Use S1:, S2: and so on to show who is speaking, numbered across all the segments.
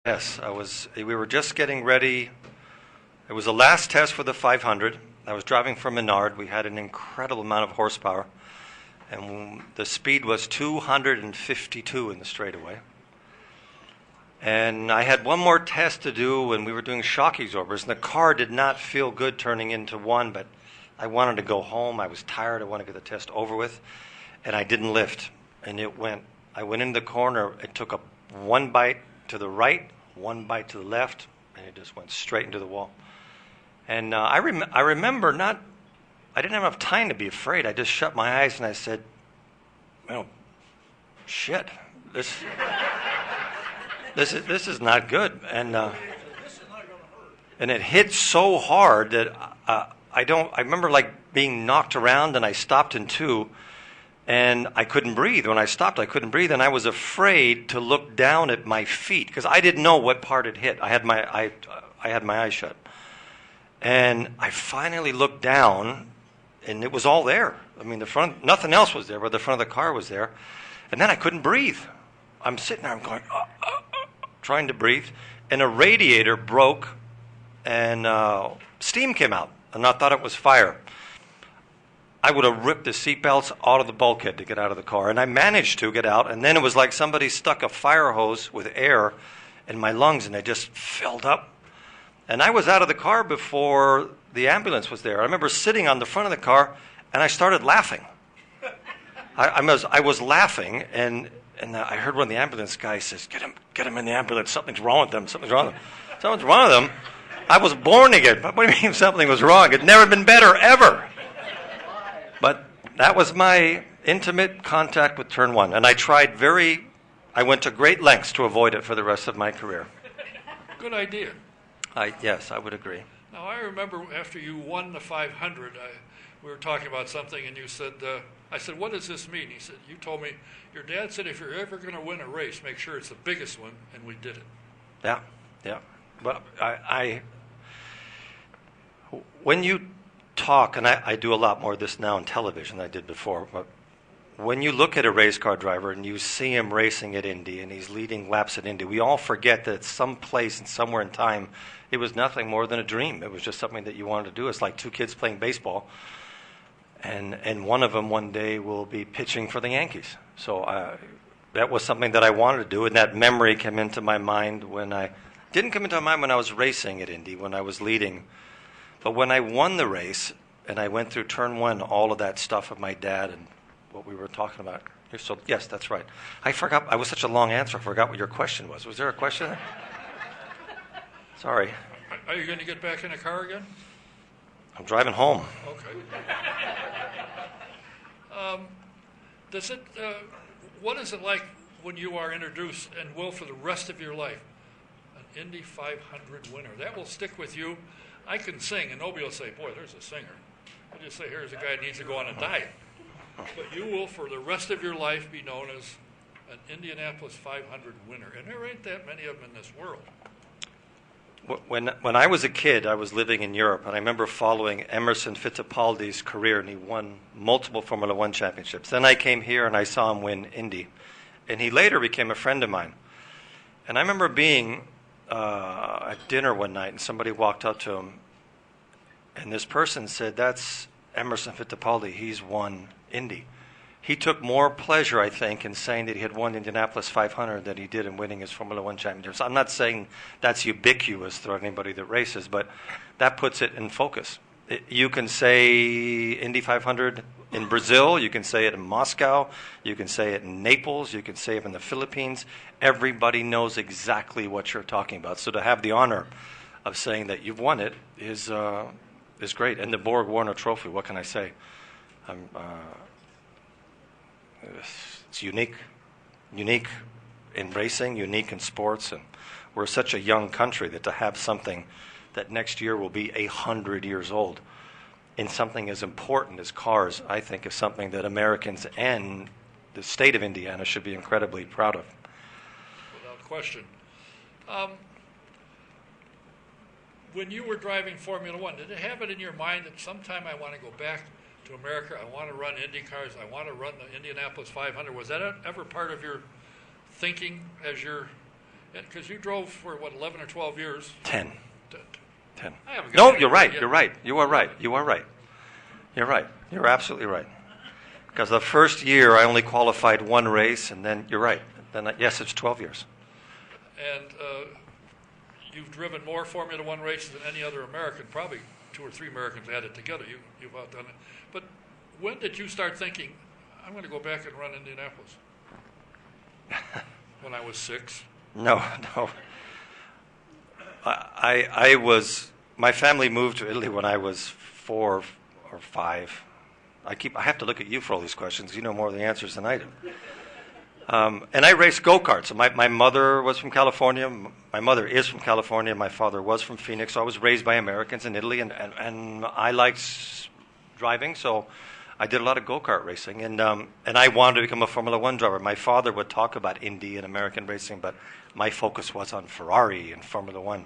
S1: Yes, we were just getting ready. It was the last test for the 500. I was driving for Menard. We had an incredible amount of horsepower, and the speed was 252 in the straightaway. And I had one more test to do when we were doing shock absorbers, and the car did not feel good turning into one, but I wanted to go home. I was tired. I wanted to get the test over with, and I didn't lift. And I went in the corner. It took one bite to the right, one bite to the left, and it just went straight into the wall. And I remember I didn't have enough time to be afraid. I just shut my eyes and I said, "Oh, shit, this is not good." And it hit so hard that I remember like being knocked around, and I stopped in two. And I couldn't breathe. When I stopped, I couldn't breathe, and I was afraid to look down at my feet because I didn't know what part it hit. I had my eyes shut, and I finally looked down, and it was all there. I mean, nothing else was there, but the front of the car was there, and then I couldn't breathe. I'm sitting there, I'm going, trying to breathe, and a radiator broke, and steam came out, and I thought it was fire. I would have ripped the seatbelts out of the bulkhead to get out of the car. And I managed to get out. And then it was like somebody stuck a fire hose with air in my lungs, and they just filled up. And I was out of the car before the ambulance was there. I remember sitting on the front of the car, and I started laughing. I was laughing, and I heard one of the ambulance guys says, get him in the ambulance. Something's wrong with them. Something's wrong with them. Something's wrong with them. I was born again. What do you mean something was wrong? It'd never been better, ever. But that was my intimate contact with turn one. And I went to great lengths to avoid it for the rest of my career.
S2: Good idea.
S1: Yes, I would agree.
S2: Now, I remember after you won the 500, we were talking about something, and you said, I said, what does this mean? He said, you told me, your dad said, if you're ever going to win a race, make sure it's the biggest one, and we did it.
S1: Yeah. But when you talk, and I do a lot more of this now on television than I did before, but when you look at a race car driver and you see him racing at Indy and he's leading laps at Indy, we all forget that some place and somewhere in time, it was nothing more than a dream. It was just something that you wanted to do. It's like two kids playing baseball, and one of them one day will be pitching for the Yankees. So that was something that I wanted to do, and that memory came into my mind didn't come into my mind when I was racing at Indy, when I was leading. But when I won the race and I went through turn one, all of that stuff of my dad and what we were talking about. So, yes, that's right. I forgot. I was such a long answer. I forgot what your question was. Was there a question? Sorry.
S2: Are you going to get back in the car again?
S1: I'm driving home.
S2: Okay. What is it like when you are introduced and will for the rest of your life? An Indy 500 winner. That will stick with you. I can sing, and nobody will say, boy, there's a singer. I just say, here's a guy who needs to go on a diet. But you will, for the rest of your life, be known as an Indianapolis 500 winner. And there ain't that many of them in this world.
S1: When I was a kid, I was living in Europe, and I remember following Emerson Fittipaldi's career, and he won multiple Formula One championships. Then I came here, and I saw him win Indy. And he later became a friend of mine. And I remember being at dinner one night, and somebody walked up to him, and this person said, "That's Emerson Fittipaldi. He's won Indy." He took more pleasure, I think, in saying that he had won the Indianapolis 500 than he did in winning his Formula One championships. I'm not saying that's ubiquitous through anybody that races, but that puts it in focus. You can say Indy 500 in Brazil, you can say it in Moscow, you can say it in Naples, you can say it in the Philippines. Everybody knows exactly what you're talking about. So to have the honor of saying that you've won it is great. And the Borg Warner Trophy, what can I say? It's unique in racing, unique in sports, and we're such a young country that to have something that next year will be 100 years old in something as important as cars, I think is something that Americans and the state of Indiana should be incredibly proud of.
S2: Without question. When you were driving Formula One, did it have it in your mind that sometime I want to go back to America, I want to run Indy cars, I want to run the Indianapolis 500? Was that ever part of your thinking as you're Because you drove for, 11 or 12 years?
S1: 10.
S2: T-
S1: 10.
S2: I haven't
S1: No,
S2: got
S1: you're
S2: it
S1: right.
S2: yet.
S1: You're right. You are right. You are right. You're right. You're absolutely right. Because the first year I only qualified one race, and then you're right. Then yes, it's 12 years.
S2: And you've driven more Formula One races than any other American, probably 2 or 3 Americans added together. You've outdone it. But when did you start thinking, I'm going to go back and run Indianapolis? When I was 6?
S1: No. My family moved to Italy when I was 4 or 5. I have to look at you for all these questions. You know more of the answers than I do. And I raced go-karts. So my mother was from California. My mother is from California. My father was from Phoenix. So I was raised by Americans in Italy, and I liked driving, so I did a lot of go-kart racing. And I wanted to become a Formula One driver. My father would talk about Indy and American racing, but my focus was on Ferrari and Formula One.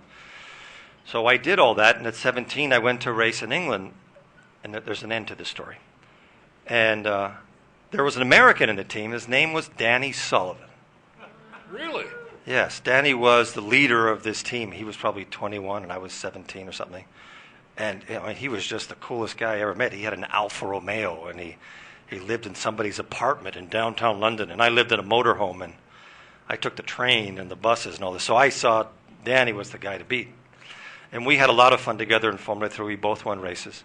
S1: So I did all that, and at 17 I went to race in England, and there's an end to the story. And there was an American in the team. His name was Danny Sullivan.
S2: Really?
S1: Yes, Danny was the leader of this team. He was probably 21 and I was 17 or something. And he was just the coolest guy I ever met. He had an Alfa Romeo, and he lived in somebody's apartment in downtown London, and I lived in a motorhome, and I took the train and the buses and all this. So I saw Danny was the guy to beat. And we had a lot of fun together in Formula 3. We both won races.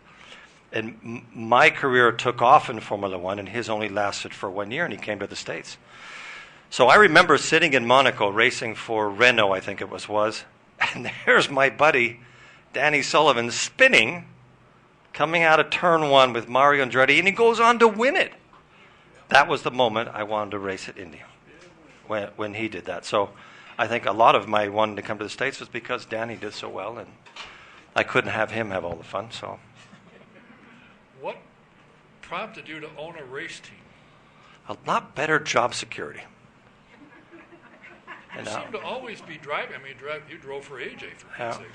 S1: And my career took off in Formula One, and his only lasted for 1 year, and he came to the States. So I remember sitting in Monaco racing for Renault, I think it was, and there's my buddy, Danny Sullivan, spinning, coming out of turn 1 with Mario Andretti, and he goes on to win it. That was the moment I wanted to race at Indy, when he did that. So I think a lot of my wanting to come to the States was because Danny did so well, and I couldn't have him have all the fun, so...
S2: What prompted you to own a race team?
S1: A lot better job security.
S2: You seem to always be driving. I mean, you drove for AJ, for Pete's sake.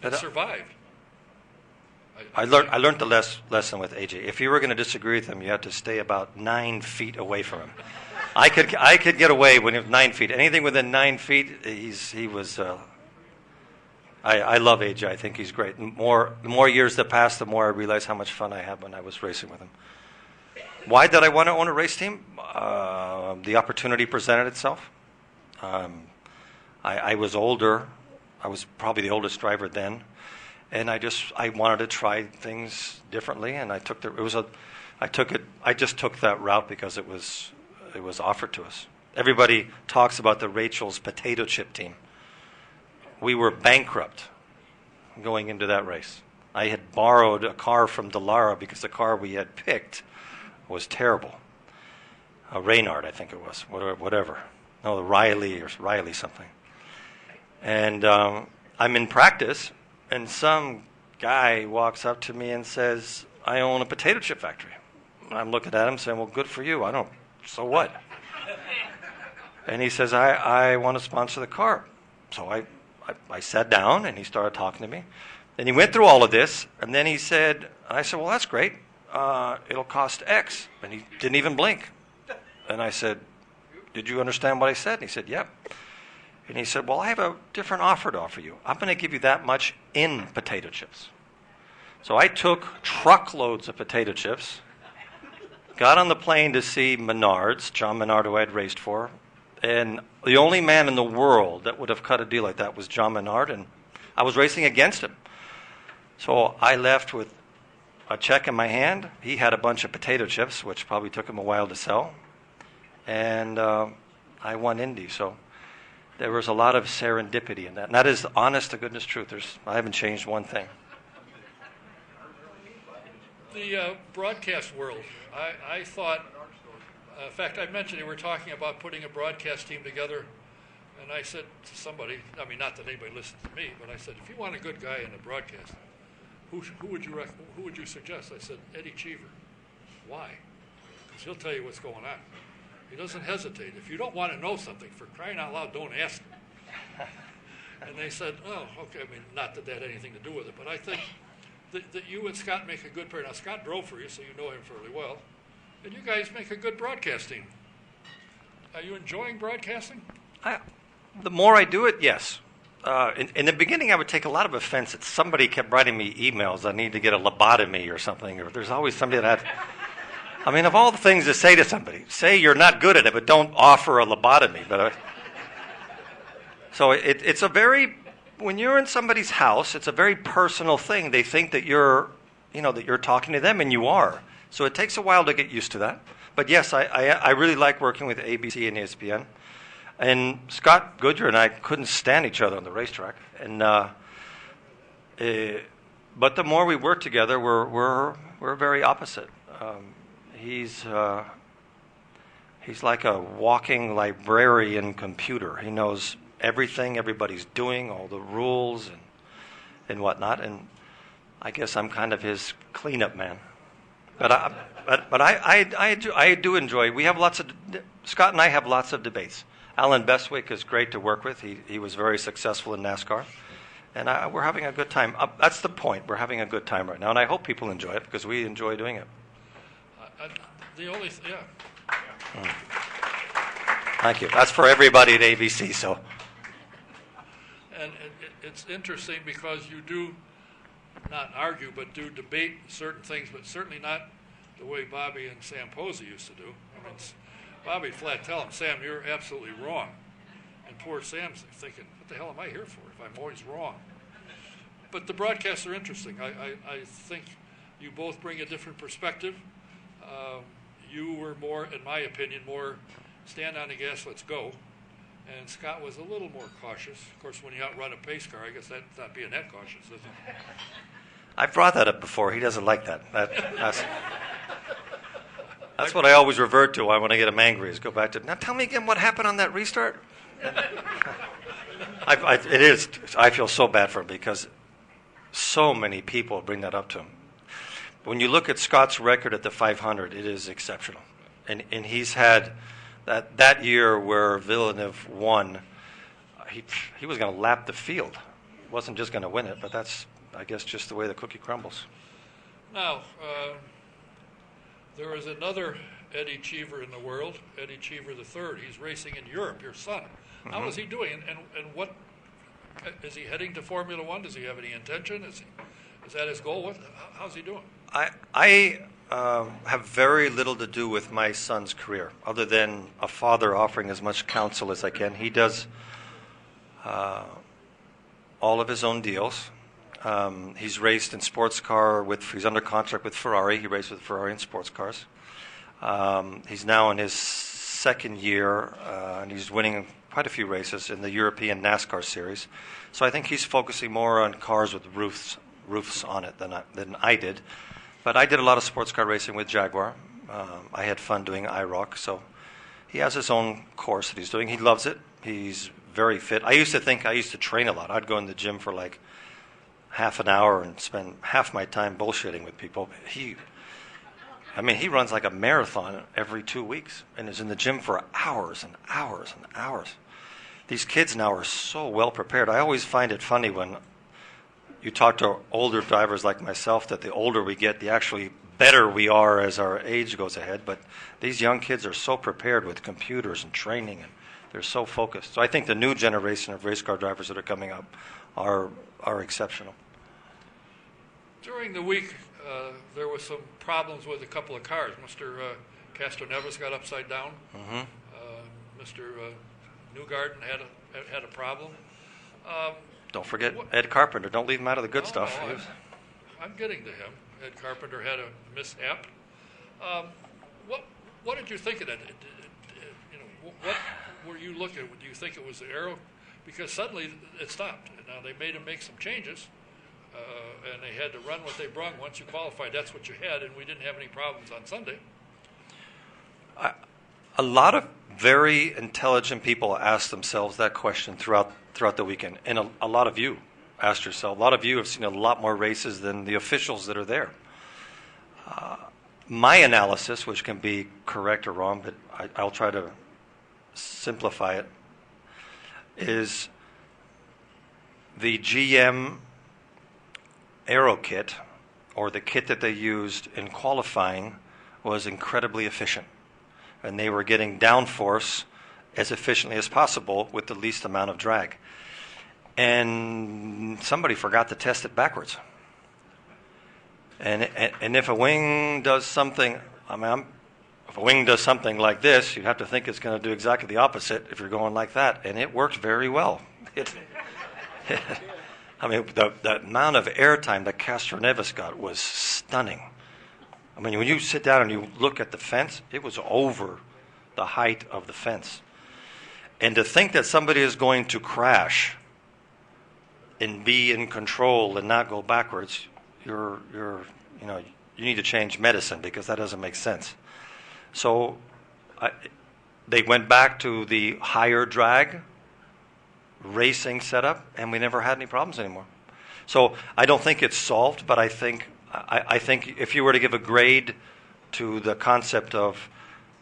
S2: And survived.
S1: I learned the lesson with AJ. If you were going to disagree with him, you had to stay about 9 feet away from him. I could get away when he was 9 feet. Anything within 9 feet, he was... I love AJ. I think he's great. The more years that pass, the more I realize how much fun I had when I was racing with him. Why did I want to own a race team? The opportunity presented itself. I was older. I was probably the oldest driver then, and I wanted to try things differently. And I just took that route because it was offered to us. Everybody talks about the Rachel's potato chip team. We were bankrupt going into that race. I had borrowed a car from Dallara because the car we had picked was terrible. A Reynard, I think it was, whatever. No, the Riley something. And I'm in practice, and some guy walks up to me and says, I own a potato chip factory. And I'm looking at him saying, well, good for you. I don't, so what? And he says, I want to sponsor the car. So I sat down, and he started talking to me. And he went through all of this, and then he said, I said, well, that's great. It'll cost X. And he didn't even blink. And I said, did you understand what I said? And he said, yep. And he said, well, I have a different offer to offer you. I'm going to give you that much in potato chips. So I took truckloads of potato chips, got on the plane to see Menards, John Menard, who I had raced for. And the only man in the world that would have cut a deal like that was John Menard, and I was racing against him. So I left with a check in my hand. He had a bunch of potato chips, which probably took him a while to sell. And I won Indy. So there was a lot of serendipity in that. And that is honest to goodness truth. I haven't changed one thing.
S2: The broadcast world, I thought, in fact, I mentioned you were talking about putting a broadcast team together, and I said to somebody, I mean, not that anybody listens to me, but I said, if you want a good guy in the broadcast, who would you suggest? I said, Eddie Cheever. Why? Because he'll tell you what's going on. He doesn't hesitate. If you don't want to know something, for crying out loud, don't ask him. And they said, oh, okay, I mean, not that that had anything to do with it, but I think that you and Scott make a good pair. Now, Scott drove for you, so you know him fairly well. And you guys make a good broadcast team. Are you enjoying broadcasting?
S1: The more I do it, yes. In the beginning, I would take a lot of offense that somebody kept writing me emails. I need to get a lobotomy or something. Or there's always somebody that. I mean, of all the things to say to somebody, say you're not good at it, but don't offer a lobotomy. So it's a very, when you're in somebody's house, it's a very personal thing. They think that you're talking to them, and you are. So it takes a while to get used to that. But yes, I really like working with ABC and ESPN. And Scott Goodyear and I couldn't stand each other on the racetrack. And but the more we work together, we're very opposite. He's like a walking librarian computer. He knows everything everybody's doing, all the rules and whatnot. And I guess I'm kind of his cleanup man. But I do enjoy. We have Scott and I have lots of debates. Alan Bestwick is great to work with. He was very successful in NASCAR. And we're having a good time. That's the point. We're having a good time right now. And I hope people enjoy it because we enjoy doing it. Thank you. That's for everybody at ABC. So.
S2: And it's interesting because you do not argue, but do debate certain things, but certainly not the way Bobby and Sam Posey used to do. I mean, Bobby flat tell him, Sam, you're absolutely wrong. And poor Sam's thinking, what the hell am I here for if I'm always wrong? But the broadcasts are interesting. I think you both bring a different perspective. You were more, in my opinion, more stand on the gas, let's go. And Scott was a little more cautious. Of course, when you outrun a pace car, I guess that's not being that cautious, is it?
S1: I've brought that up before. He doesn't like that. That's what I always revert to when I get him angry, is go back to, now tell me again what happened on that restart. It is. I feel so bad for him because so many people bring that up to him. When you look at Scott's record at the 500, it is exceptional. And he's had that year where Villeneuve won, he was going to lap the field. Wasn't just going to win it, but that's, I guess, just the way the cookie crumbles.
S2: Now, there is another Eddie Cheever in the world, Eddie Cheever III. He's racing in Europe, your son. Mm-hmm. How is he doing? And what, is he heading to Formula One? Does he have any intention? Is that his goal? How's he doing?
S1: I have very little to do with my son's career, other than a father offering as much counsel as I can. He does all of his own deals. He's raced in sports car he's under contract with Ferrari. He raced with Ferrari in sports cars. He's now in his second year, and he's winning quite a few races in the European NASCAR series. So I think he's focusing more on cars with roofs on it than I did. But I did a lot of sports car racing with Jaguar. I had fun doing IROC. So he has his own course that he's doing. He loves it. He's very fit. I used to think I used to train a lot. I'd go in the gym for like half an hour and spend half my time bullshitting with people. He runs like a marathon every 2 weeks and is in the gym for hours and hours and hours. These kids now are so well prepared. I always find it funny when you talk to older drivers like myself that the older we get, the actually better we are as our age goes ahead. But these young kids are so prepared with computers and training, and they're so focused. So I think the new generation of race car drivers that are coming up are exceptional.
S2: During the week, there was some problems with a couple of cars. Mr. Castroneves got upside down. Mm-hmm. Mr. Newgarden had a problem.
S1: Don't forget Ed Carpenter. Don't leave him out of the good stuff.
S2: No, I'm getting to him. Ed Carpenter had a mishap. What did you think of that? What were you looking at? Do you think it was the aero? Because suddenly it stopped. Now they made him make some changes, and they had to run what they brung. Once you qualified, that's what you had, and we didn't have any problems on Sunday.
S1: A lot of very intelligent people asked themselves that question throughout the weekend, and a lot of you asked yourself. A lot of you have seen a lot more races than the officials that are there. My analysis, which can be correct or wrong, but I'll try to simplify it, is the GM aero kit, or the kit that they used in qualifying, was incredibly efficient. And they were getting downforce as efficiently as possible with the least amount of drag. And somebody forgot to test it backwards. And if a wing does something, if a wing does something like this, you have to think it's going to do exactly the opposite if you're going like that. And it worked very well. I mean, the amount of airtime that Castroneves got was stunning. I mean, when you sit down and you look at the fence, it was over the height of the fence. And to think that somebody is going to crash and be in control and not go backwards, you need to change medicine, because that doesn't make sense. So they went back to the higher drag racing setup, and we never had any problems anymore. So I don't think it's solved, but I think if you were to give a grade to the concept of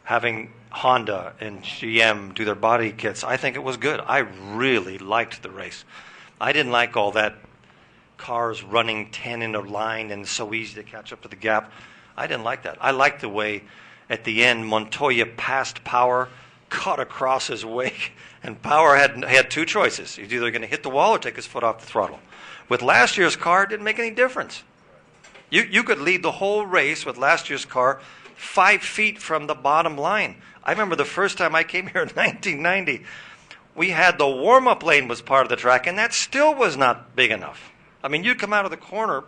S1: having Honda and GM do their body kits, I think it was good. I really liked the race. I didn't like all that cars running 10 in a line and so easy to catch up to the gap. I didn't like that. I liked the way at the end Montoya passed Power, cut across his wake, and Power had two choices. He's either going to hit the wall or take his foot off the throttle. With last year's car, it didn't make any difference. You could lead the whole race with last year's car 5 feet from the bottom line. I remember the first time I came here in 1990, we had the warm-up lane was part of the track, and that still was not big enough. I mean, you'd come out of the corner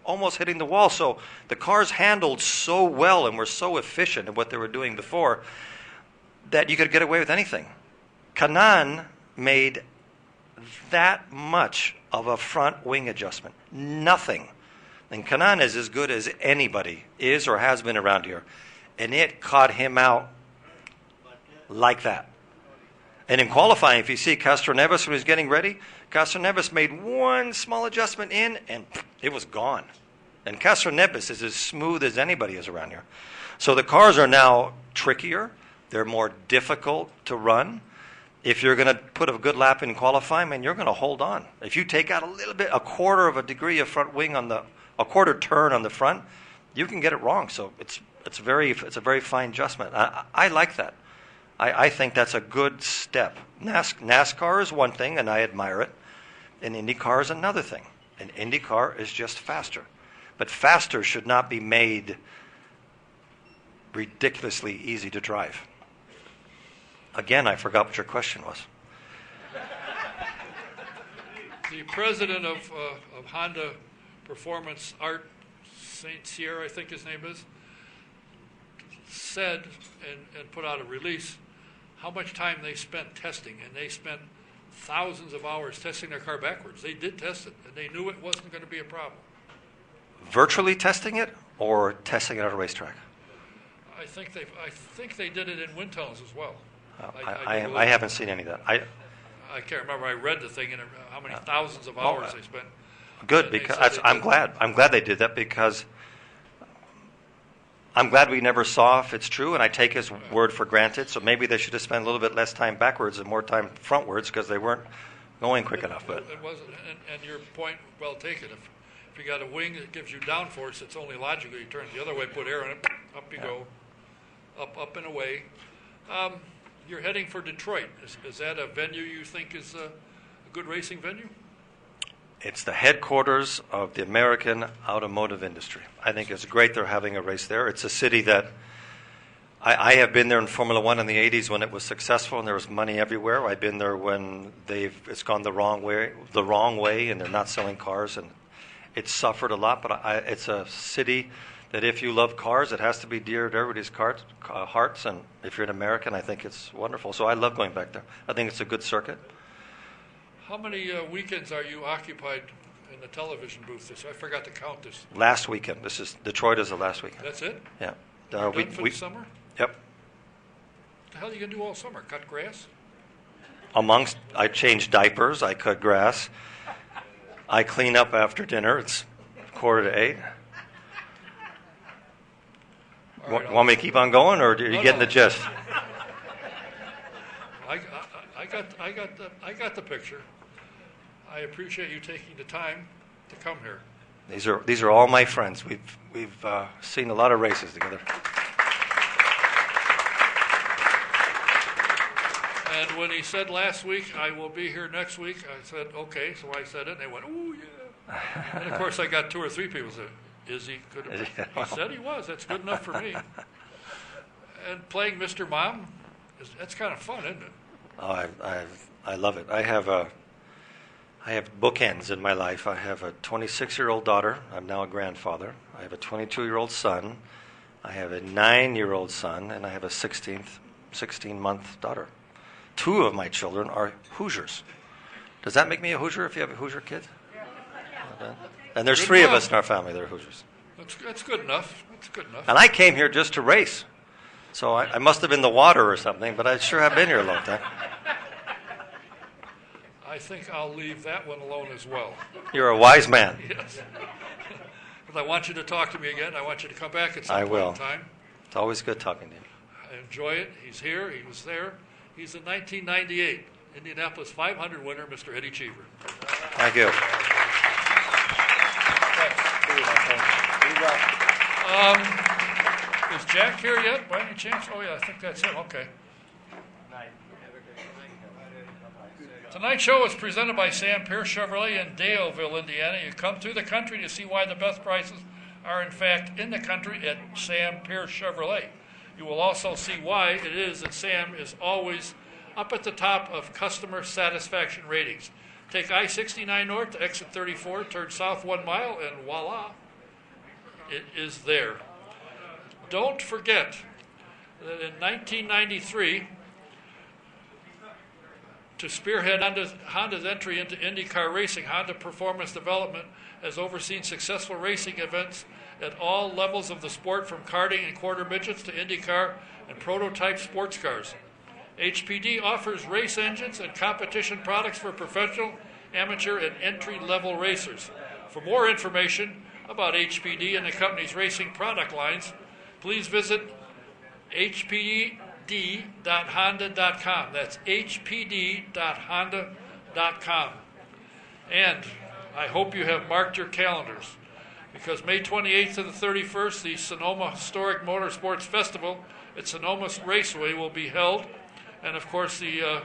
S1: almost hitting the wall. So the cars handled so well and were so efficient at what they were doing before that you could get away with anything. Canaan made that much of a front wing adjustment. Nothing. And Canaan is as good as anybody is or has been around here. And it caught him out like that. And in qualifying, if you see Castroneves when he was getting ready, Castroneves made one small adjustment in, and it was gone. And Castroneves is as smooth as anybody is around here. So the cars are now trickier. They're more difficult to run. If you're going to put a good lap in qualifying, man, you're going to hold on. If you take out a little bit, a quarter of a degree of front wing a quarter turn on the front, you can get it wrong. So it's a very fine adjustment. I like that. I think that's a good step. NASCAR is one thing, and I admire it. And IndyCar is another thing. And IndyCar is just faster. But faster should not be made ridiculously easy to drive. Again, I forgot what your question was.
S2: The president of Honda Performance, Art St. Cyr, I think his name is, said and put out a release how much time they spent testing, and they spent thousands of hours testing their car backwards. They did test it, and they knew it wasn't going to be a problem.
S1: Virtually testing it or testing it at a racetrack?
S2: I think they did it in wind tunnels as well.
S1: I haven't seen any of that.
S2: I can't remember. I read the thing and how many thousands of hours they spent.
S1: Good, because I'm glad. I'm glad they did that, because I'm glad we never saw if it's true, and I take his word for granted. So maybe they should have spent a little bit less time backwards and more time frontwards, because they weren't going quick enough. But
S2: it wasn't. And your point, well taken. If you got a wing that gives you downforce, it's only logical you turn it the other way, put air in it, up you go, up and away. You're heading for Detroit. Is that a venue you think is a good racing venue?
S1: It's the headquarters of the American automotive industry. I think it's great they're having a race there. It's a city that I have been there in Formula One in the 80s when it was successful and there was money everywhere. I've been there when it's gone the wrong way, and they're not selling cars, and it's suffered a lot. But it's a city that if you love cars, it has to be dear to everybody's hearts. And if you're an American, I think it's wonderful. So I love going back there. I think it's a good circuit.
S2: How many weekends are you occupied in the television booth? I forgot to count this.
S1: Last weekend. Detroit is the last weekend.
S2: That's it?
S1: Yeah.
S2: Done for the summer?
S1: Yep.
S2: What the hell are you going to do all summer? Cut grass?
S1: I change diapers. I cut grass. I clean up after dinner. It's 7:45. Right, want me to keep on going, or are you getting the gist?
S2: I got the picture. I appreciate you taking the time to come here.
S1: These are all my friends. We've seen a lot of races together.
S2: And when he said last week, I will be here next week, I said, okay. So I said it, and they went, ooh, yeah. And, of course, I got 2 or 3 people said, is he? He said he was. That's good enough for me. And playing Mr. Mom, that's kind of fun, isn't it?
S1: Oh, I love it. I have bookends in my life. I have a 26-year-old daughter. I'm now a grandfather. I have a 22-year-old son. I have a 9-year-old son, and I have a 16-month daughter. 2 of my children are Hoosiers. Does that make me a Hoosier if you have a Hoosier kid? Okay. And there's
S2: Good
S1: 3 of
S2: enough.
S1: us in our family that are Hoosiers.
S2: That's good enough. That's good enough.
S1: And I came here just to race. So I must have been the water or something, but I sure have been here a long time.
S2: I think I'll leave that one alone as well.
S1: You're a wise man.
S2: Yes. But I want you to talk to me again. I want you to come back at some
S1: I
S2: point
S1: will.
S2: in time.
S1: It's always good talking to you.
S2: I enjoy it. He's here. He was there. He's the 1998 Indianapolis 500 winner, Mr. Eddie Cheever.
S1: Thank you.
S2: Is Jack here yet, by any chance? Oh, yeah, I think that's him. Okay. Tonight's show is presented by Sam Pierce Chevrolet in Daleville, Indiana. You come to the country to see why the best prices are, in fact, in the country at Sam Pierce Chevrolet. You will also see why it is that Sam is always up at the top of customer satisfaction ratings. Take I-69 north to exit 34, turn south 1 mile, and voila, it is there. Don't forget that in 1993, to spearhead Honda's entry into IndyCar racing, Honda Performance Development has overseen successful racing events at all levels of the sport, from karting and quarter midgets to IndyCar and prototype sports cars. HPD offers race engines and competition products for professional, amateur, and entry-level racers. For more information about HPD and the company's racing product lines, please visit hpd.honda.com. That's hpd.honda.com. And I hope you have marked your calendars, because May 28th to the 31st, the Sonoma Historic Motorsports Festival at Sonoma Raceway will be held. And, of course, the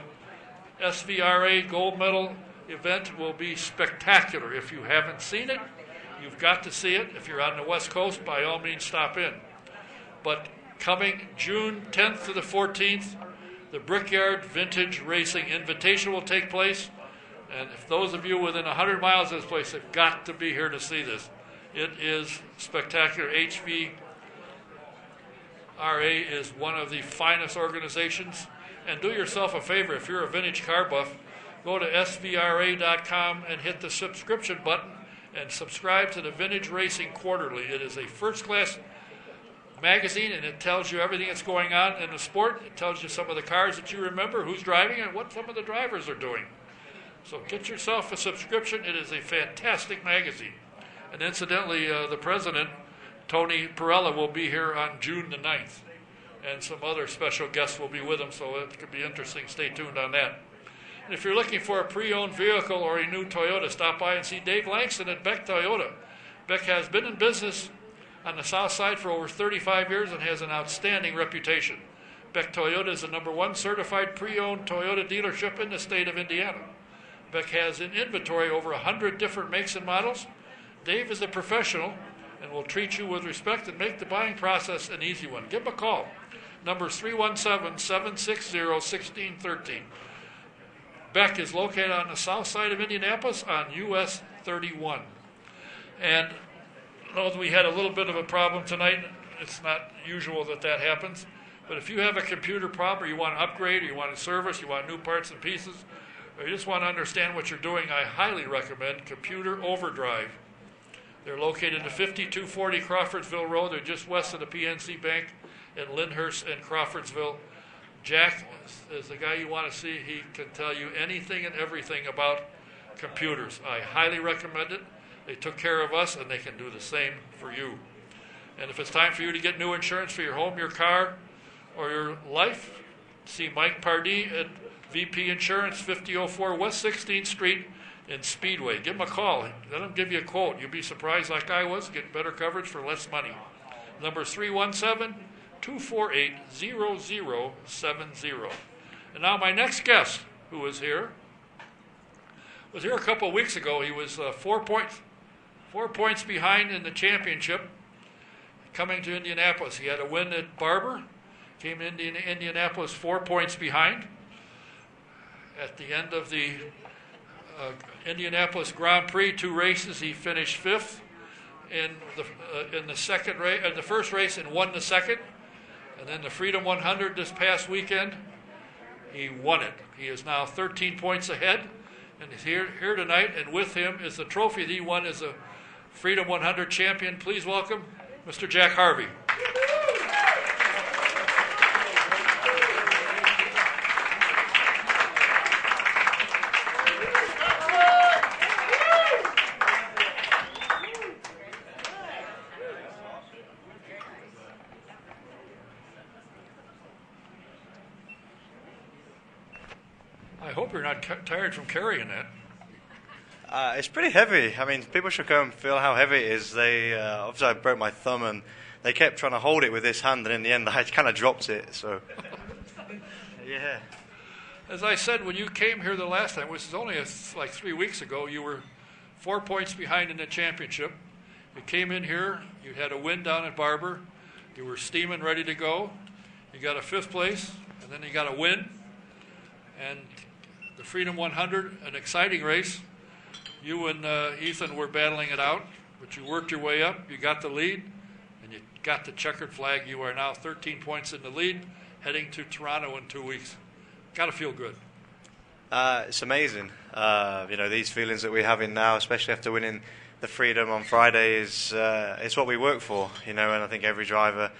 S2: SVRA Gold Medal event will be spectacular. If you haven't seen it, you've got to see it. If you're on the West Coast, by all means, stop in. But coming June 10th to the 14th, the Brickyard Vintage Racing Invitation will take place. And if those of you within 100 miles of this place have got to be here to see this. It is spectacular. HVRA is one of the finest organizations. And do yourself a favor, if you're a vintage car buff, go to svra.com and hit the subscription button and subscribe to the Vintage Racing Quarterly. It is a first-class magazine, and it tells you everything that's going on in the sport. It tells you some of the cars that you remember, who's driving, and what some of the drivers are doing. So get yourself a subscription. It is a fantastic magazine. And incidentally, the president, Tony Perella, will be here on June the 9th. And some other special guests will be with him, so it could be interesting. Stay tuned on that. And if you're looking for a pre-owned vehicle or a new Toyota, stop by and see Dave Langston at Beck Toyota. Beck has been in business on the south side for over 35 years and has an outstanding reputation. Beck Toyota is the #1 certified pre-owned Toyota dealership in the state of Indiana. Beck has in inventory over 100 different makes and models. Dave is a professional and will treat you with respect and make the buying process an easy one. Give him a call. Number 317-760-1613. Beck is located on the south side of Indianapolis on US 31. And although we had a little bit of a problem tonight, it's not usual that happens. But if you have a computer problem, or you want to upgrade, or you want to service, you want new parts and pieces, or you just want to understand what you're doing, I highly recommend Computer Overdrive. They're located at 5240 Crawfordsville Road. They're just west of the PNC Bank at Lyndhurst and Crawfordsville. Jack is the guy you want to see. He can tell you anything and everything about computers. I highly recommend it. They took care of us, and they can do the same for you. And if it's time for you to get new insurance for your home, your car, or your life, see Mike Pardee at VP Insurance, 5004 West 16th Street in Speedway. Give him a call. Let him give you a quote. You'll be surprised, like I was, get better coverage for less money. Number 317-248-0070. And now my next guest, who was here a couple of weeks ago. He was 4 points behind in the championship coming to Indianapolis. He had a win at Barber, came into Indianapolis 4 points behind. At the end of the Indianapolis Grand Prix, 2 races, he finished 5th in the first race and won the second. And then the Freedom 100 this past weekend, he won it. He is now 13 points ahead, and he's here tonight. And with him is the trophy that he won as a Freedom 100 champion. Please welcome Mr. Jack Harvey. I hope you're not tired from carrying that.
S3: It's pretty heavy. I mean, people should go and feel how heavy it is. Obviously I broke my thumb and they kept trying to hold it with this hand, and in the end I kind of dropped it. So, yeah.
S2: As I said, when you came here the last time, which is only like 3 weeks ago, you were 4 points behind in the championship. You came in here, you had a win down at Barber, you were steaming, ready to go. You got a 5th place, and then you got a win. And the Freedom 100, an exciting race. You and Ethan were battling it out, but you worked your way up. You got the lead, and you got the checkered flag. You are now 13 points in the lead, heading to Toronto in 2 weeks. Got to feel good.
S3: It's amazing. These feelings that we're having now, especially after winning the Freedom on Friday, it's what we work for. And I think every driver,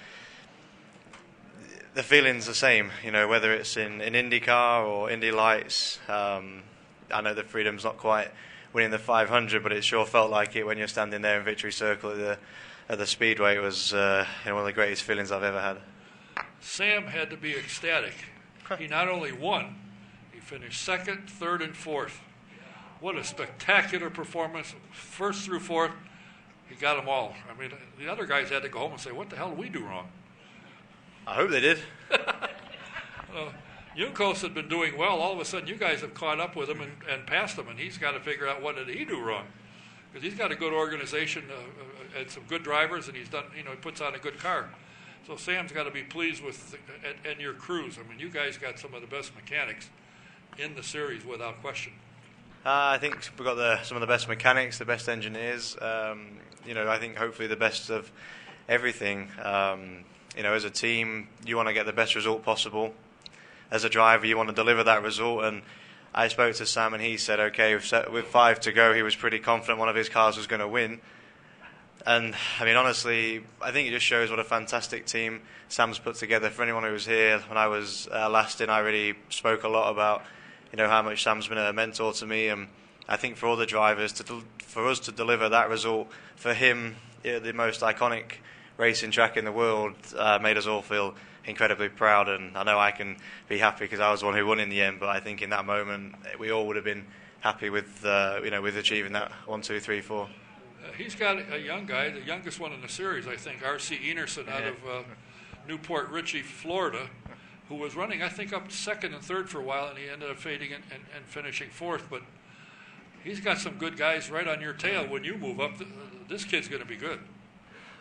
S3: the feeling's the same. Whether it's in IndyCar or Indy Lights. I know the Freedom's not quite winning the 500, but it sure felt like it when you're standing there in Victory Circle at the Speedway. It was one of the greatest feelings I've ever had.
S2: Sam had to be ecstatic. He not only won, he finished 2nd, 3rd, and 4th. What a spectacular performance. 1st through 4th, he got them all. I mean, the other guys had to go home and say, what the hell did we do wrong?
S3: I hope they did.
S2: Juncos had been doing well. All of a sudden, you guys have caught up with him and passed him, and he's got to figure out what did he do wrong. Because he's got a good organization and some good drivers, and he's done. He puts on a good car. So Sam's got to be pleased with and your crews. I mean, you guys got some of the best mechanics in the series without question.
S3: I think we've got some of the best mechanics, the best engineers. I think hopefully the best of everything. As a team, you want to get the best result possible. As a driver, you want to deliver that result. And I spoke to Sam, and he said, okay, with 5 to go, he was pretty confident one of his cars was going to win. And, I mean, honestly, I think it just shows what a fantastic team Sam's put together. For anyone who was here, when I was last in, I really spoke a lot about, how much Sam's been a mentor to me. And I think for all the drivers, for us to deliver that result, for him, the most iconic racing track in the world, made us all feel incredibly proud. And I know I can be happy because I was the one who won in the end, but I think in that moment we all would have been happy with with achieving that 1, 2, 3, 4.
S2: He's got a young guy, the youngest one in the series, I think, R.C. Enerson out of Newport Richey, Florida, who was running, I think, up 2nd and 3rd for a while, and he ended up fading and finishing 4th. But he's got some good guys right on your tail when you move up. This kid's going to be good.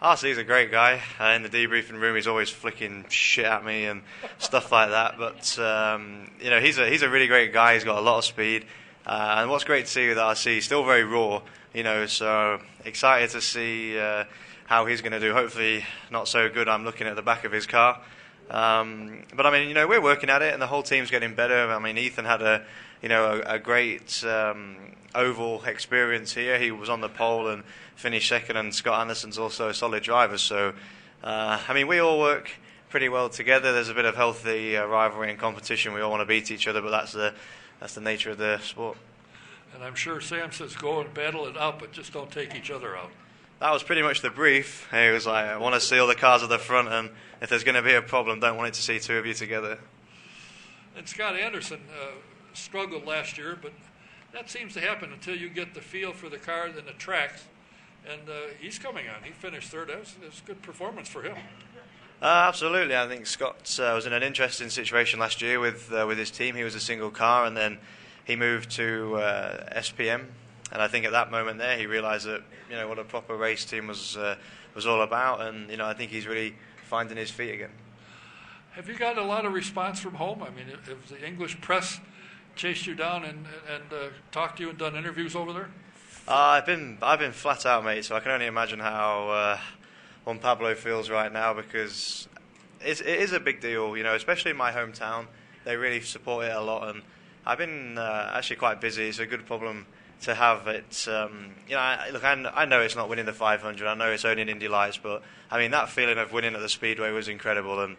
S3: RC is a great guy. In the debriefing room, he's always flicking shit at me and stuff like that. But he's a really great guy. He's got a lot of speed, and what's great to see with RC, he's still very raw. So excited to see how he's going to do. Hopefully, not so good. I'm looking at the back of his car, but I mean, we're working at it, and the whole team's getting better. I mean, Ethan had a great oval experience here. He was on the pole and finished 2nd, and Scott Anderson's also a solid driver. So, I mean, we all work pretty well together. There's a bit of healthy rivalry and competition. We all want to beat each other, but that's the nature of the sport.
S2: And I'm sure Sam says go and battle it out, but just don't take each other out.
S3: That was pretty much the brief. He was like, I want to see all the cars at the front, and if there's going to be a problem, don't want it to see 2 of you together.
S2: And Scott Anderson struggled last year, but that seems to happen until you get the feel for the car and the tracks. And he's coming on. He finished 3rd. That was a good performance for him.
S3: Absolutely. I think Scott was in an interesting situation last year with his team. He was a single car, and then he moved to SPM. And I think at that moment there, he realised that what a proper race team was all about. And I think he's really finding his feet again.
S2: Have you got a lot of response from home? I mean, have the English press chased you down and talked to you and done interviews over there?
S3: I've been flat out, mate. So I can only imagine how Juan Pablo feels right now, because it is a big deal, especially in my hometown. They really support it a lot, and I've been actually quite busy. It's a good problem to have. It, I know it's not winning the 500. I know it's only in Indy Lights, but I mean that feeling of winning at the Speedway was incredible, and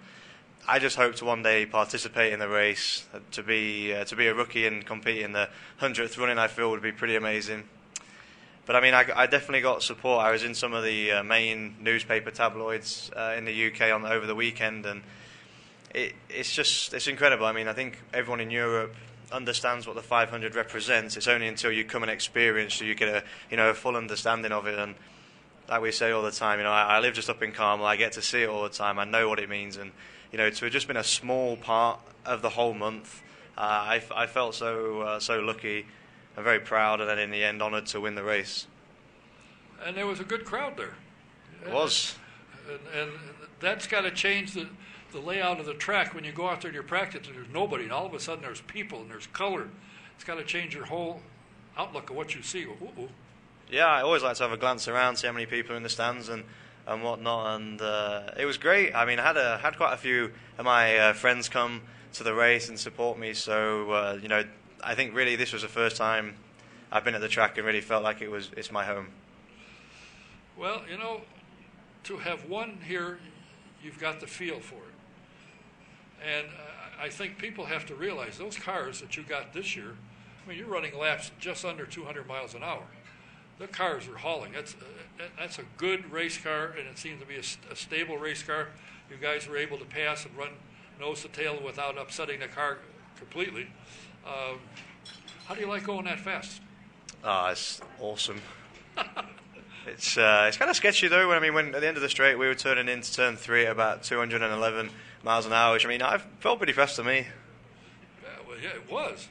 S3: I just hope to one day participate in the race. To be a rookie and compete in the 100th running, I feel would be pretty amazing. But I mean, I definitely got support. I was in some of the main newspaper tabloids in the UK over the weekend, and it's incredible. I mean, I think everyone in Europe understands what the 500 represents. It's only until you come and experience do you get a full understanding of it. And like we say all the time, I live just up in Carmel. I get to see it all the time. I know what it means, and to have just been a small part of the whole month, I felt so lucky. I'm very proud, and then in the end, honoured to win the race.
S2: And there was a good crowd there.
S3: It was.
S2: And that's got to change the layout of the track. When you go out there to your practice, there's nobody, and all of a sudden there's people and there's color. It's got to change your whole outlook of what you see. Ooh.
S3: Yeah, I always like to have a glance around, see how many people are in the stands and whatnot, and it was great. I mean, I had quite a few of my friends come to the race and support me, so I think really this was the first time I've been at the track and really felt like it's my home.
S2: Well, to have won here, you've got the feel for it. And I think people have to realize those cars that you got this year, I mean, you're running laps just under 200 miles an hour. The cars are hauling. That's a good race car, and it seems to be a stable race car. You guys were able to pass and run nose to tail without upsetting the car completely. How do you like going that fast?
S3: It's awesome. It's kind of sketchy though. When at the end of the straight we were turning into turn 3 at about 211 miles an hour, which I felt pretty fast to me.
S2: Yeah, it was.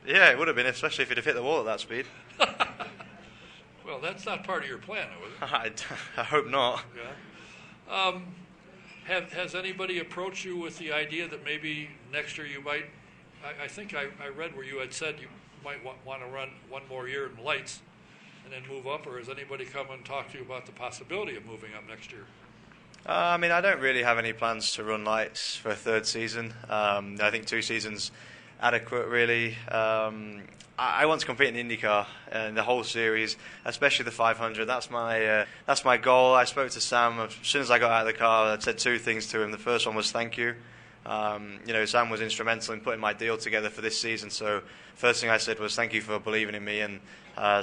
S3: Yeah, it would have been, especially if you'd have hit the wall at that speed.
S2: Well, that's not part of your plan, though, is it?
S3: I hope not.
S2: Yeah. Has anybody approached you with the idea that maybe next year you might? I think I read where you had said you might want to run one more year in lights and then move up, or has anybody come and talked to you about the possibility of moving up next year?
S3: I don't really have any plans to run lights for a third season. I think 2 seasons adequate, really. I want to compete in IndyCar in the whole series, especially the 500. That's my goal. I spoke to Sam as soon as I got out of the car. I said 2 things to him. The first one was thank you. Sam was instrumental in putting my deal together for this season. So first thing I said was thank you for believing in me and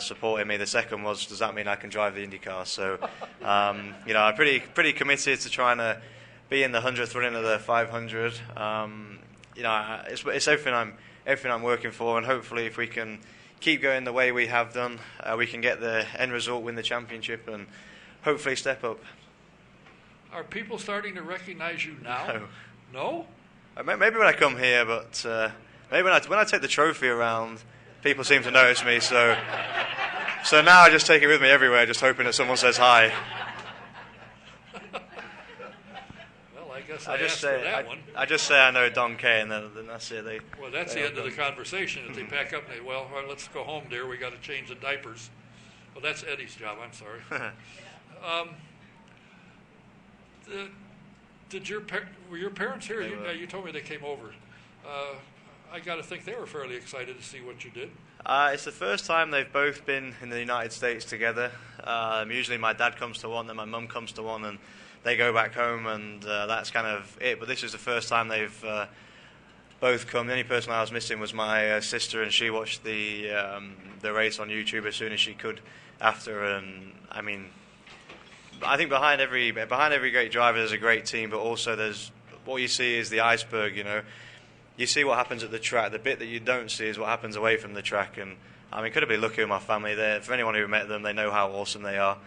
S3: supporting me. The second was, does that mean I can drive the IndyCar? So I'm pretty committed to trying to be in the 100th running of the 500. It's everything I'm working for, and hopefully if we can keep going the way we have done, we can get the end result, win the championship, and hopefully step up.
S2: Are people starting to recognize you now? No?
S3: Maybe when I come here, but maybe when I take the trophy around, people seem to notice me. So now I just take it with me everywhere, just hoping that someone says hi.
S2: Well, I guess I just say that one.
S3: I just say I know Don Kay, and then that's it.
S2: That's the end of the conversation. If they pack up and they, all right, let's go home, dear. We got to change the diapers. Well, that's Eddie's job. I'm sorry. Were your parents here? You told me they came over. I got to think they were fairly excited to see what you did.
S3: It's the first time they've both been in the United States together. Usually my dad comes to one, then my mum comes to one, and they go back home, and that's kind of it. But this is the first time they've both come. The only person I was missing was my sister, and she watched the race on YouTube as soon as she could after. And I think behind every great driver there's a great team, but also there's what you see is the iceberg. You see what happens at the track. The bit that you don't see is what happens away from the track. And incredibly lucky with my family. For anyone who met them, they know how awesome they are.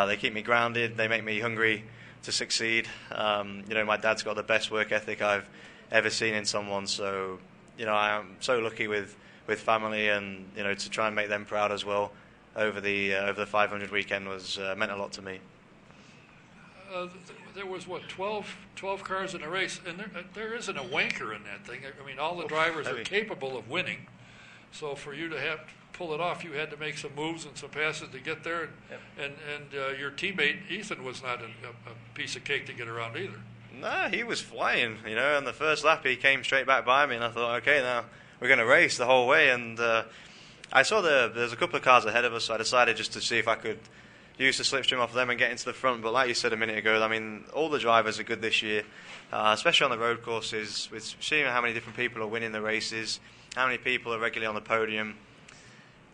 S3: They keep me grounded. They make me hungry to succeed. My dad's got the best work ethic I've ever seen in someone. So, I am so lucky with family, and to try and make them proud as well over the 500 weekend was meant a lot to me.
S2: There was 12 cars in a race, and there isn't a wanker in that thing. I mean, all the drivers are capable of winning. So for you to have pull it off, you had to make some moves and some passes to get there. And your teammate Ethan was not a piece of cake to get around either.
S3: No, he was flying. On the first lap he came straight back by me, and I thought, okay, now we're going to race the whole way. And I saw there's a couple of cars ahead of us, so I decided just to see if I could use the slipstream off them and get into the front. But like you said a minute ago, I mean, all the drivers are good this year, especially on the road courses, with seeing how many different people are winning the races, how many people are regularly on the podium.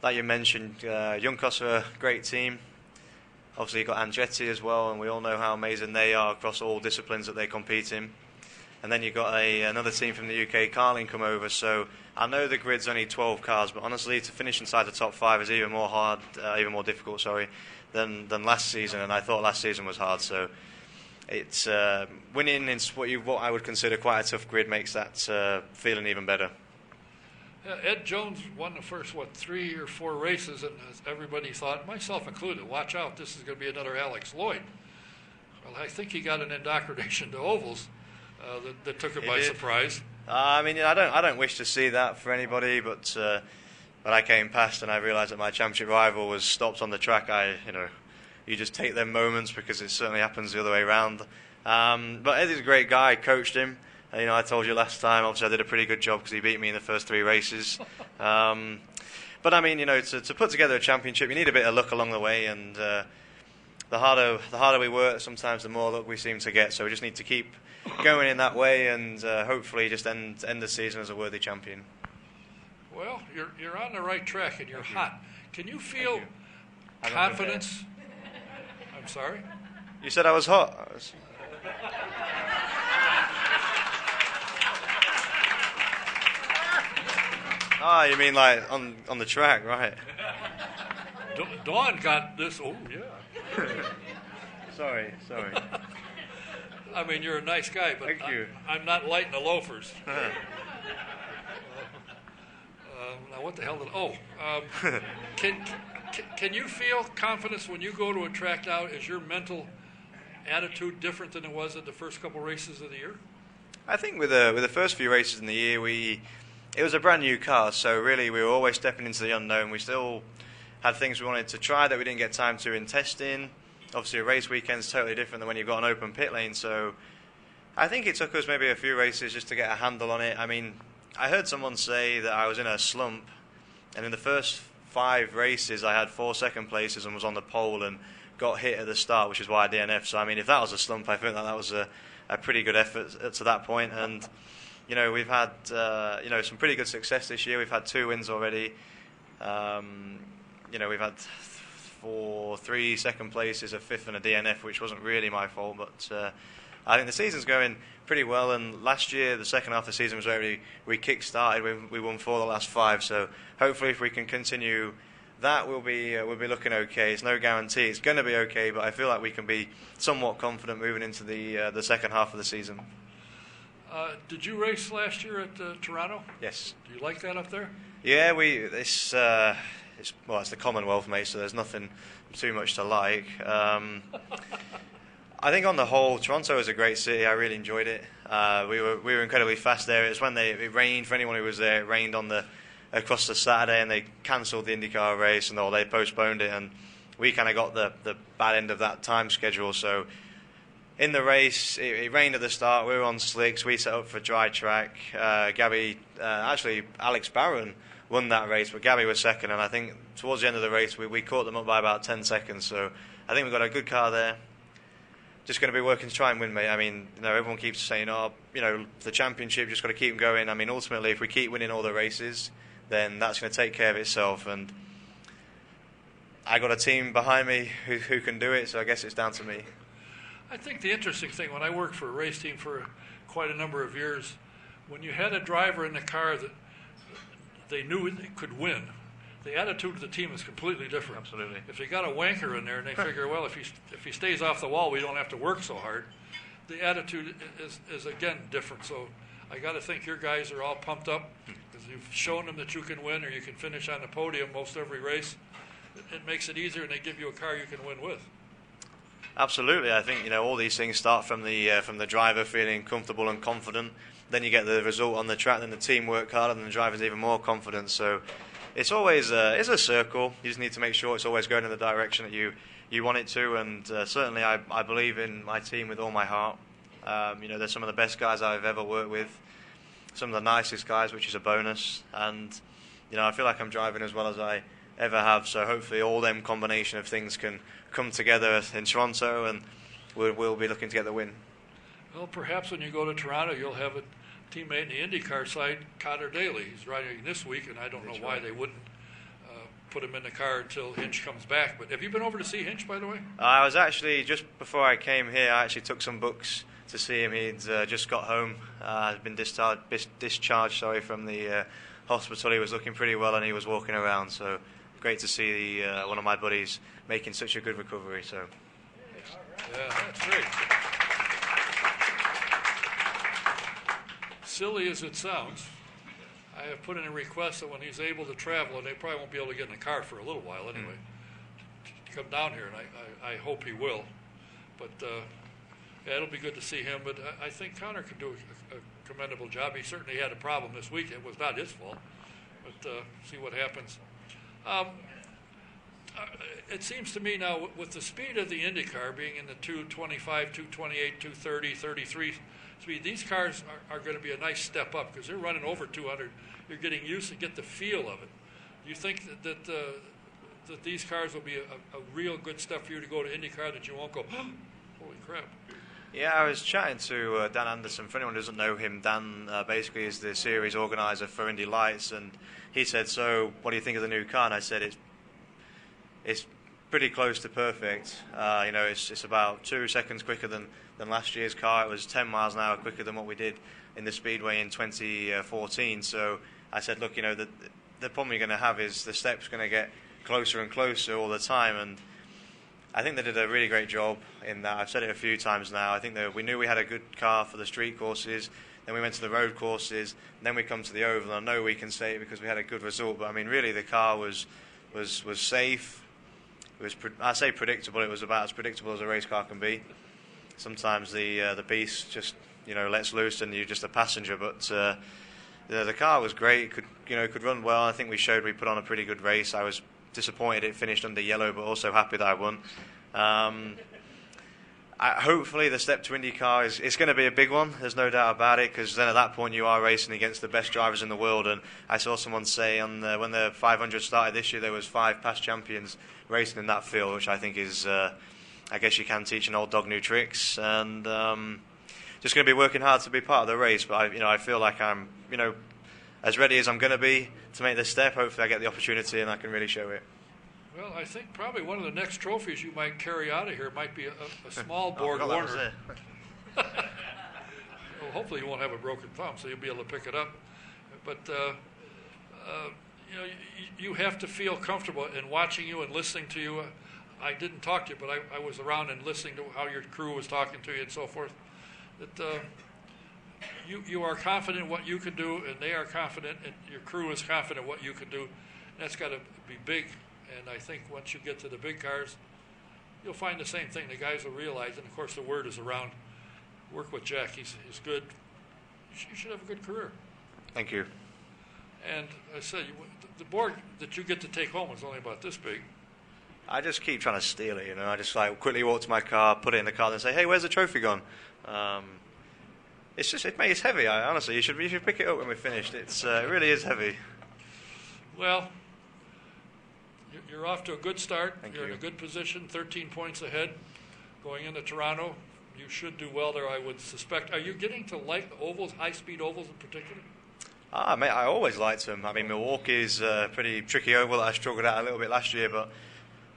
S3: Like you mentioned, Junkos are a great team. Obviously, you've got Andretti as well, and we all know how amazing they are across all disciplines that they compete in. And then you've got another team from the UK, Carling, come over. So I know the grid's only 12 cars, but honestly, to finish inside the top 5 is even more difficult, than last season. And I thought last season was hard. So it's winning in what I would consider quite a tough grid makes that feeling even better.
S2: Ed Jones won the first, 3 or 4 races, and everybody thought, myself included, watch out, this is going to be another Alex Lloyd. Well, I think he got an indoctrination to ovals that took him by surprise.
S3: I don't wish to see that for anybody, but when I came past and I realised that my championship rival was stopped on the track, you just take them moments, because it certainly happens the other way around. But Ed is a great guy. I coached him. I told you last time, obviously I did a pretty good job because he beat me in the first 3 races. But I mean, to put together a championship, you need a bit of luck along the way, and the harder we work, sometimes the more luck we seem to get. So we just need to keep going in that way, and hopefully just end the season as a worthy champion.
S2: Well, you're on the right track, and you're hot. Can you feel confidence? I'm sorry?
S3: You said I was hot. You mean like on the track, right?
S2: Dawn got this. Oh, yeah.
S3: Sorry.
S2: I mean, you're a nice guy, but
S3: Thank you.
S2: I'm not lighting the loafers. Now, what the hell can you feel confidence when you go to a track now? Is your mental attitude different than it was at the first couple races of the year?
S3: I think with the first few races in the year, it was a brand new car, so really we were always stepping into the unknown. We still had things we wanted to try that we didn't get time to in testing. Obviously, a race weekend's totally different than when you've got an open pit lane, so I think it took us maybe a few races just to get a handle on it. I mean, I heard someone say that I was in a slump, and in the first 5 races I had 4 second places and was on the pole and got hit at the start, which is why I DNF'd. So I mean, if that was a slump, I think that was a pretty good effort to that point. And we've had some pretty good success this year. We've had 2 wins already. We've had 3 second places, a 5th and a DNF, which wasn't really my fault, but I think the season's going pretty well. And last year, the second half of the season was where we kick-started. We won 4 of the last 5, so hopefully if we can continue that, we'll be looking okay. It's no guarantee it's going to be okay, but I feel like we can be somewhat confident moving into the second half of the season.
S2: Did you race last year at Toronto?
S3: Yes.
S2: Do you like that up there?
S3: Yeah, it's the Commonwealth, mate, so there's nothing too much to like. I think on the whole, Toronto is a great city. I really enjoyed it. We were incredibly fast there. It was when it rained. For anyone who was there, it rained across the Saturday, and they cancelled the IndyCar race, and they postponed it, and we kind of got the bad end of that time schedule. So in the race, it rained at the start. We were on slicks. We set up for dry track. Alex Barron won that race, but Gabby was second, and I think towards the end of the race we caught them up by about 10 seconds. So I think we've got a good car there. Just going to be working to try and win, mate. I mean, everyone keeps saying, the championship, just got to keep going. I mean, ultimately, if we keep winning all the races, then that's going to take care of itself. And I got a team behind me who can do it, so I guess it's down to me.
S2: I think the interesting thing, when I worked for a race team for quite a number of years, when you had a driver in the car that they knew they could win, the attitude of the team is completely different.
S3: Absolutely.
S2: If they got a wanker in there and they figure, well, if he stays off the wall, we don't have to work so hard. The attitude is again different. So I got to think your guys are all pumped up because you've shown them that you can win or you can finish on the podium most every race. It makes it easier, and they give you a car you can win with.
S3: Absolutely. I think all these things start from the driver feeling comfortable and confident. Then you get the result on the track, then the team work harder, and the driver's even more confident. So it's always it's a circle. You just need to make sure it's always going in the direction that you want it to. And certainly I believe in my team with all my heart. They're some of the best guys I've ever worked with, some of the nicest guys, which is a bonus. And I feel like I'm driving as well as I ever have. So hopefully all them combination of things can come together in Toronto, and we'll be looking to get the win.
S2: Well, perhaps when you go to Toronto, you'll have a teammate in the IndyCar side, Connor Daly. He's riding this week, and I don't know why they wouldn't put him in the car until Hinch comes back. But have you been over to see Hinch, by the way?
S3: I was actually, just before I came here, I actually took some books to see him. He'd just got home, had been discharged from the hospital. He was looking pretty well, and he was walking around. So great to see one of my buddies making such a good recovery. So
S2: yeah, that's great. Silly as it sounds, I have put in a request that when he's able to travel, and they probably won't be able to get in the car for a little while anyway, to come down here, and I hope he will. But yeah, it'll be good to see him. But I think Connor could do a commendable job. He certainly had a problem this week. It was not his fault. But see what happens. It seems to me now, with the speed of the IndyCar being in the 225, 228, 230, 33 speed, these cars are going to be a nice step up because they're running over 200. You're getting used to get the feel of it. Do you think that these cars will be a real good step for you to go to IndyCar, that you won't go, holy crap?
S3: Yeah, I was chatting to Dan Anderson. For anyone who doesn't know him, Dan basically is the series organizer for Indy Lights, and he said, so what do you think of the new car? And I said, it's pretty close to perfect. It's about 2 seconds quicker than last year's car. It was 10 miles an hour quicker than what we did in the Speedway in 2014. So I said, look, the problem you're going to have is the step's going to get closer and closer all the time. And I think they did a really great job in that. I've said it a few times now. I think that we knew we had a good car for the street courses. Then we went to the road courses. Then we come to the oval. I know we can say it because we had a good result. But I mean, really, the car was safe. It was, I say predictable. It was about as predictable as a race car can be. Sometimes the beast just lets loose and you're just a passenger. But the car was great. It could run well. I think we showed we put on a pretty good race. I was disappointed it finished under yellow, but also happy that I won. Hopefully the step to IndyCar it's going to be a big one. There's no doubt about it, because then at that point you are racing against the best drivers in the world. And I saw someone say when the 500 started this year, there was 5 past champions racing in that field, which I think is, I guess you can teach an old dog new tricks. And just going to be working hard to be part of the race. But I feel like I'm as ready as I'm going to be to make this step. Hopefully I get the opportunity and I can really show it.
S2: Well, I think probably one of the next trophies you might carry out of here might be a small Borg Warner. Well, hopefully you won't have a broken thumb, so you'll be able to pick it up. But you have to feel comfortable in watching you and listening to you. I didn't talk to you, but I was around and listening to how your crew was talking to you and so forth. That you are confident in what you can do, and they are confident, and your crew is confident in what you can do. And that's got to be big. And I think once you get to the big cars, you'll find the same thing. The guys will realize, and of course the word is around. Work with Jack. He's good. You should have a good career.
S3: Thank you.
S2: And I said, the board that you get to take home is only about this big.
S3: I just keep trying to steal it, I just quickly walk to my car, put it in the car, and say, "Hey, where's the trophy gone?" It's heavy. Honestly, you should pick it up when we're finished. It really is heavy.
S2: Well, you're off to a good start.
S3: Thank
S2: You're
S3: you.
S2: in a good position, 13 points ahead. Going into Toronto, you should do well there, I would suspect. Are you getting to like ovals, high-speed ovals in particular?
S3: Mate, I always liked them. I mean, Milwaukee's a pretty tricky oval that I struggled at a little bit last year, but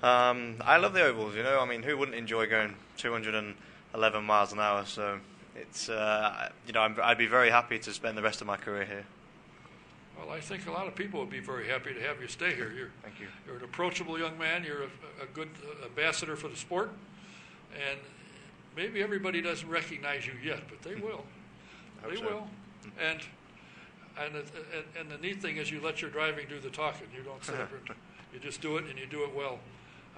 S3: I love the ovals, I mean, who wouldn't enjoy going 211 miles an hour? So it's, I'd be very happy to spend the rest of my career here.
S2: Well, I think a lot of people would be very happy to have you stay here.
S3: Thank you.
S2: You're an approachable young man. You're a good ambassador for the sport. And maybe everybody doesn't recognize you yet, but they will. They will. And the neat thing is you let your driving do the talking. You don't sit up and you just do it, and you do it well.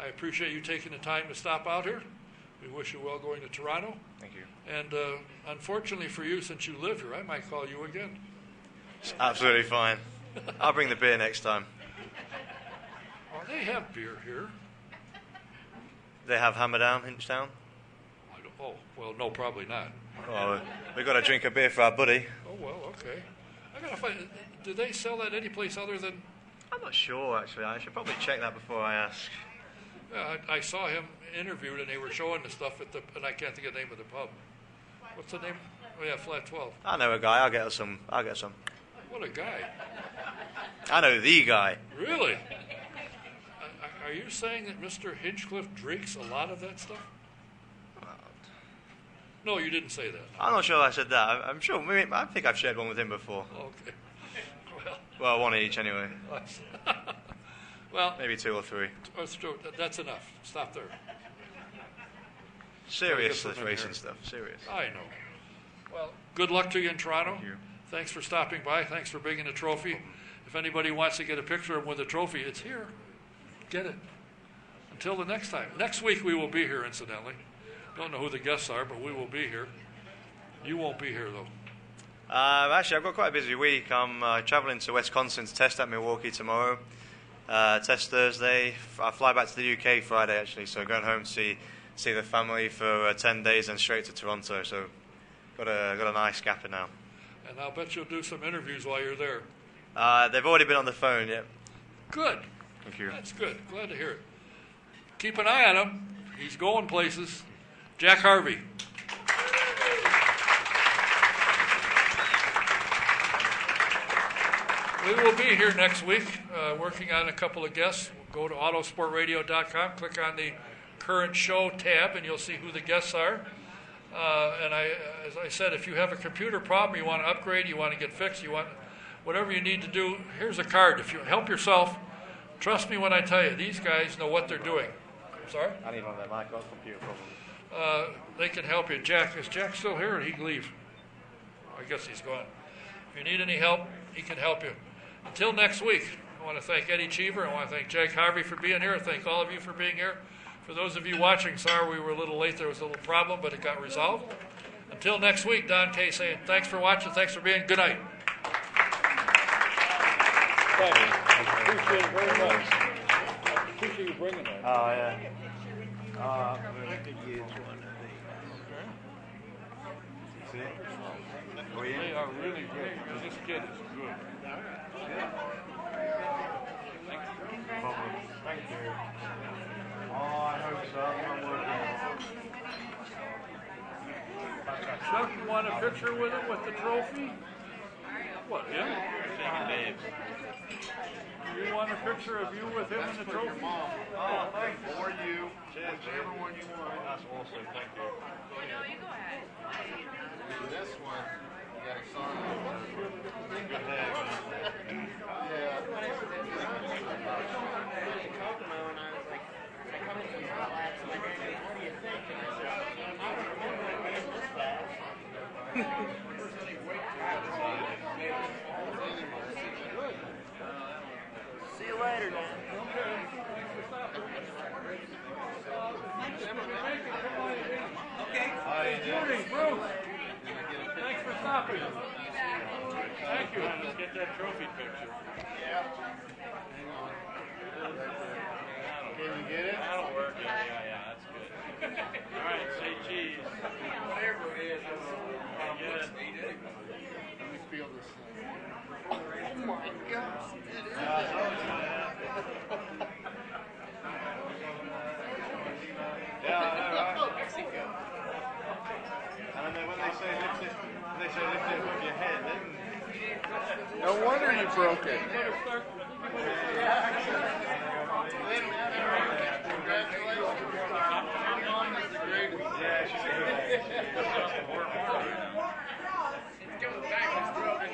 S2: I appreciate you taking the time to stop out here. We wish you well going to Toronto.
S3: Thank you.
S2: And unfortunately for you, since you live here, I might call you again.
S3: It's absolutely fine. I'll bring the beer next time.
S2: Well, they have beer here.
S3: They have Hammer Down, Hinchtown?
S2: Oh, well, no, probably not.
S3: Oh, we've got to drink a beer for our buddy.
S2: Oh, well, okay. I got to find, do they sell that any place other than...
S3: I'm not sure, actually. I should probably check that before I ask.
S2: Yeah, I saw him interviewed, and they were showing the stuff at the, and I can't think of the name of the pub. What's the name? Oh, yeah, Flat 12.
S3: I know a guy. I'll get some.
S2: What a guy.
S3: I know the guy.
S2: Really? Are you saying that Mr. Hinchcliffe drinks a lot of that stuff? No, you didn't say that.
S3: I'm not sure I said that. I'm sure. I think I've shared one with him before.
S2: Okay.
S3: Well, one each anyway.
S2: Well,
S3: maybe 2 or 3.
S2: That's enough. Stop there.
S3: Serious racing stuff. Serious.
S2: I know. Well, good luck to you in Toronto.
S3: Thank you.
S2: Thanks for stopping by. Thanks for bringing the trophy. If anybody wants to get a picture of him with a trophy, it's here. Get it. Until the next time. Next week we will be here, incidentally. Don't know who the guests are, but we will be here. You won't be here, though.
S3: Actually, I've got quite a busy week. I'm traveling to Wisconsin to test at Milwaukee tomorrow. Test Thursday. I fly back to the UK Friday, actually. So going home to see the family for 10 days and straight to Toronto. So got a nice gap in now.
S2: And I'll bet you'll do some interviews while you're there.
S3: They've already been on the phone, yeah.
S2: Good.
S3: Thank you.
S2: That's good. Glad to hear it. Keep an eye on him. He's going places. Jack Harvey. We will be here next week working on a couple of guests. Go to autosportradio.com, click on the current show tab, and you'll see who the guests are. And as I said, if you have a computer problem, you want to upgrade, you want to get fixed, you want whatever you need to do, here's a card. If you help yourself, trust me when I tell you, these guys know what they're doing. I'm sorry?
S3: I need one of them. I've got a computer problem.
S2: They can help you. Jack, is Jack still here or he can leave? I guess he's gone. If you need any help, he can help you. Until next week, I want to thank Eddie Cheever. I want to thank Jack Harvey for being here. Thank all of you for being here. For those of you watching, sorry we were a little late. There was a little problem, but it got resolved. Until next week, Don Kay saying thanks for watching. Thanks for being. Good night. Thank you. I appreciate it very much. I appreciate you bringing that.
S3: Oh, yeah.
S4: I could use one of these.
S3: See?
S2: They are really good. This kid is good.
S3: Thank you. Oh, I hope so. I'm working.
S2: Chuck, you want a picture with him with the trophy? What, him? You want a picture of you with him and the trophy?
S3: Oh, thanks.
S4: For you.
S3: Cheers.
S4: Whichever one you want.
S3: That's awesome. Thank you.
S5: No, you go ahead.
S4: This one, you got to sign it.
S3: Good hair.
S4: See you later, Dan.
S2: Good morning, Bruce. Thanks for stopping. Thank you. Let's get that trophy picture.
S4: Can you get it?
S2: That'll work. Yeah, that's good. All right, say cheese.
S4: Whatever it is.
S2: Get it.
S4: Let me feel this thing. Oh my God.
S3: Yeah, I know, right? And then when they say lift it above your head, then...
S4: No wonder you broke it.
S3: Yeah, she's good.
S4: It goes back. It's broken.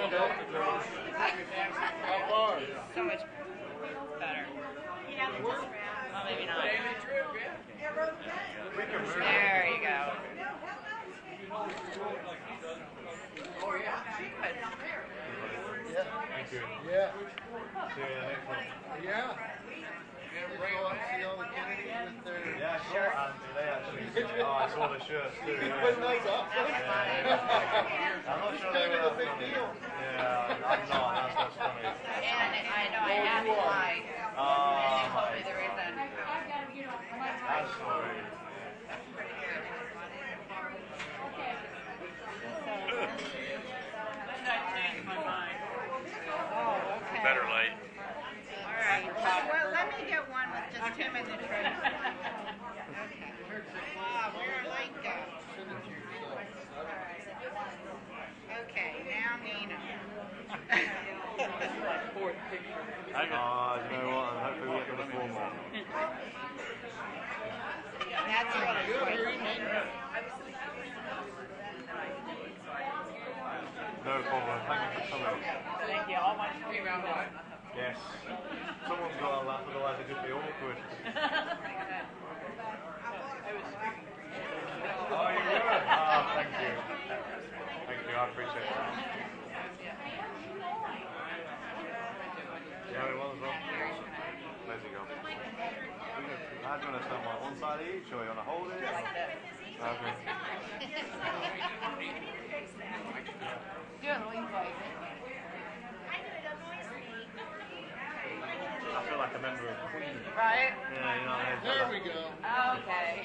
S4: How far?
S5: So much better. Well, maybe not. There you go.
S3: Thank you.
S4: Yeah.
S3: See you next one.
S4: Yeah. See all the Kennedys with their...
S3: Yeah, I saw they actually. Oh, I saw the shirts too.
S4: Put
S3: Yeah.
S4: those up.
S3: I'm not sure they were that funny. Yeah, I'm not. That's what's funny.
S5: And I know I asked why.
S3: Oh,
S5: And they told me the reason.
S3: that's funny.
S5: I changed my mind. Oh, okay.
S3: Better late.
S5: All right. Well, let me get one with just him and the tree. Okay. Where light go? Okay, now Nina.
S3: You know what? Hopefully we get to the four more.
S5: That's really good.
S3: No problem. Thank you for coming.
S5: Thank you. All my free round.
S3: Yes. Someone's got to laugh, otherwise it'd just be awkward. Oh, you were? Thank you. Thank you, I appreciate that. Yeah, it was well. Where's he gone? How do you want to stand like one side each, or you want to hold it? Or? Okay.
S5: Good, lean like.
S3: I feel like a member of Queen.
S5: Right?
S3: Yeah, you know what I mean?
S4: There we go.
S5: Okay.